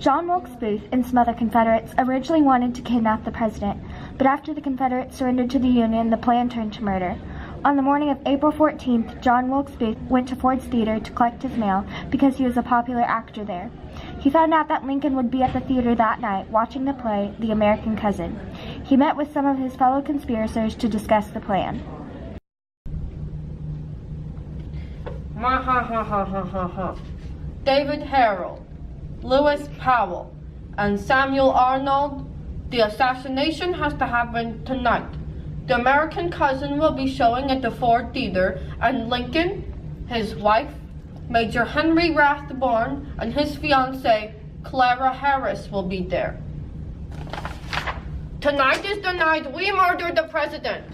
John Wilkes Booth and some other Confederates originally wanted to kidnap the president, but after the Confederates surrendered to the Union, the plan turned to murder. On the morning of April 14th, John Wilkes Booth went to Ford's Theater to collect his mail because he was a popular actor there. He found out that Lincoln would be at the theater that night watching the play, The American Cousin. He met with some of his fellow conspirators to discuss the plan. David Harold, Lewis Powell, and Samuel Arnold, the assassination has to happen tonight. The American Cousin will be showing at the Ford Theater, and Lincoln, his wife, Major Henry Rathbone, and his fiancée, Clara Harris, will be there. Tonight is the night we murdered the president.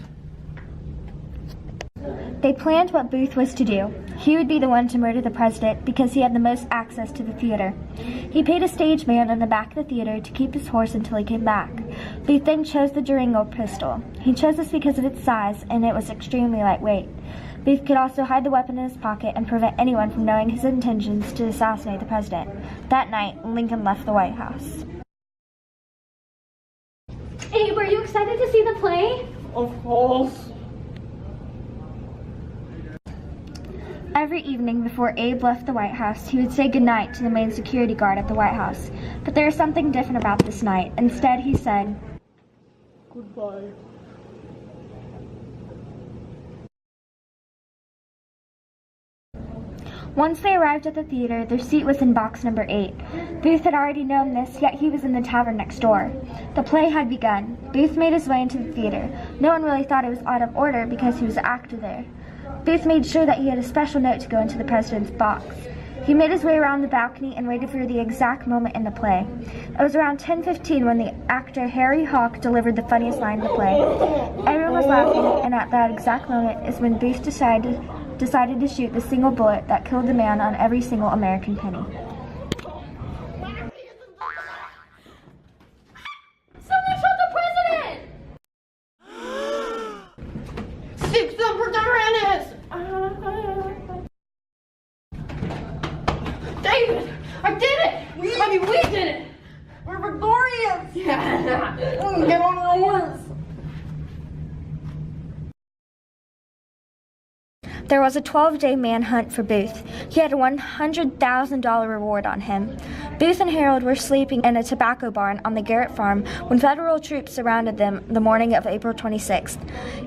They planned what Booth was to do. He would be the one to murder the president because he had the most access to the theater. He paid a stage man in the back of the theater to keep his horse until he came back. Booth then chose the Durango pistol. He chose this because of its size, and it was extremely lightweight. Booth could also hide the weapon in his pocket and prevent anyone from knowing his intentions to assassinate the president. That night, Lincoln left the White House. Abe, were you excited to see the play? Of course. Every evening before Abe left the White House, he would say goodnight to the main security guard at the White House. But there was something different about this night. Instead, he said, Goodbye. Once they arrived at the theater, their seat was in box number 8. Booth had already known this, yet he was in the tavern next door. The play had begun. Booth made his way into the theater. No one really thought it was out of order because he was an actor there. Booth made sure that he had a special note to go into the president's box. He made his way around the balcony and waited for the exact moment in the play. It was around 10:15 when the actor Harry Hawk delivered the funniest line in the play. Everyone was laughing, and at that exact moment is when Booth decided to shoot the single bullet that killed the man on every single American penny. Someone shot the president! Six Super Tyrannis! David, I did it! We did it! We're victorious! Yeah. Get on your horse! There was a 12-day manhunt for Booth. He had a $100,000 reward on him. Booth and Harold were sleeping in a tobacco barn on the Garrett farm when federal troops surrounded them the morning of April 26th.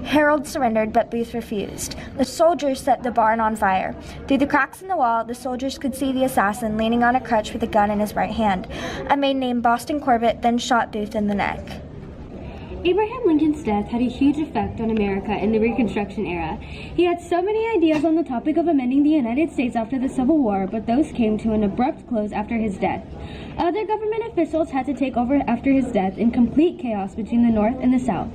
Harold surrendered, but Booth refused. The soldiers set the barn on fire. Through the cracks in the wall, the soldiers could see the assassin leaning on a crutch with a gun in his right hand. A man named Boston Corbett then shot Booth in the neck. Abraham Lincoln's death had a huge effect on America in the Reconstruction era. He had so many ideas on the topic of amending the United States after the Civil War, but those came to an abrupt close after his death. Other government officials had to take over after his death in complete chaos between the North and the South.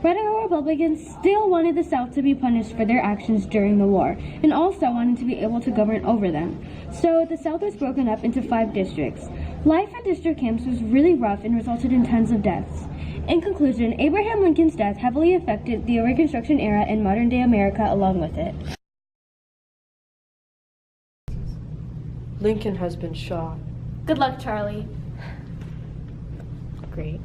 Radical Republicans still wanted the South to be punished for their actions during the war, and also wanted to be able to govern over them. So the South was broken up into 5 districts. Life at district camps was really rough and resulted in tons of deaths. In conclusion, Abraham Lincoln's death heavily affected the Reconstruction era and modern-day America along with it. Lincoln has been shot. Good luck, Charlie. Great.